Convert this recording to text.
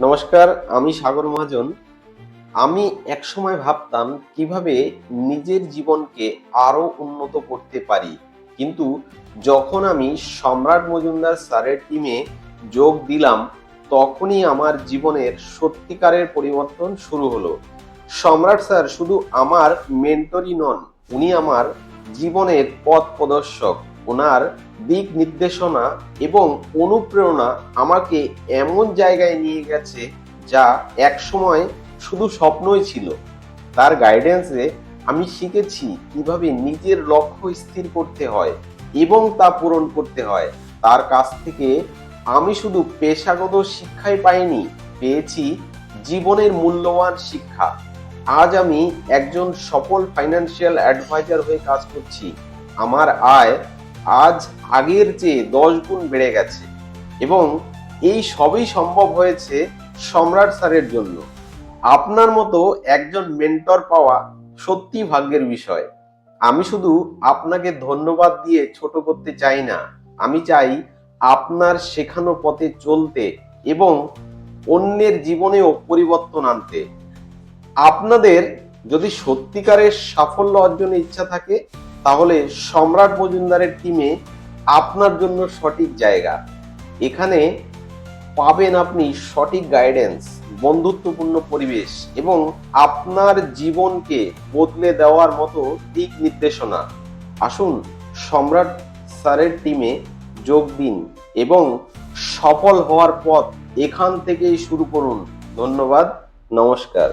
নমস্কার, আমি সাগর মহাজন। আমি একসময় ভাবতাম কিভাবে নিজের জীবনকে আরো উন্নত করতে পারি, কিন্তু যখন আমি সম্রাট মজুমদার স্যারের টিমে যোগ দিলাম, তখনই আমার জীবনের সত্যিকারের পরিবর্তন শুরু হলো। সম্রাট স্যার শুধু আমার মেন্টরই নন, উনি আমার জীবনের পথ প্রদর্শক। ওনার দিক নির্দেশনা এবং অনুপ্রেরণা আমাকে এমন জায়গায় নিয়ে গেছে যা একসময় শুধু স্বপ্নই ছিল। তার গাইডেন্সে আমি শিখেছি কিভাবে নিজের লক্ষ্য স্থির করতে হয় এবং তা পূরণ করতে হয়। তার কাছ থেকে আমি শুধু পেশাগত শিক্ষাই পাইনি, পেয়েছি জীবনের মূল্যবান শিক্ষা। আজ আমি একজন সফল ফাইন্যান্সিয়াল অ্যাডভাইজার হয়ে কাজ করছি। আমার আয় আজ আগের চেয়ে 10 গুণ বেড়ে গেছে, এবং এই সবই সম্ভব হয়েছে সম্রাট স্যারের জন্য। আপনার মতো একজন মেন্টর পাওয়া সত্যি ভাগ্যের বিষয়। আমি শুধু আপনাকে ধন্যবাদ দিয়ে ছোট করতে চাই না, আমি চাই আপনার শেখানো পথে চলতে এবং অন্যের জীবনেও পরিবর্তন আনতে। আপনাদের যদি সত্যিকারের সাফল্য অর্জনের ইচ্ছা থাকে, তাহলে সম্রাট মজুমদারের টিমে আপনার জন্য সঠিক জায়গা। এখানে পাবেন আপনি সঠিক গাইডেন্স, বন্ধুত্বপূর্ণ পরিবেশ এবং আপনার জীবনকে বদলে দেওয়ার মতো দিক নির্দেশনা। আসুন সম্রাট স্যারের টিমে যোগ দিন এবং সফল হওয়ার পথ এখান থেকেই শুরু করুন। ধন্যবাদ, নমস্কার।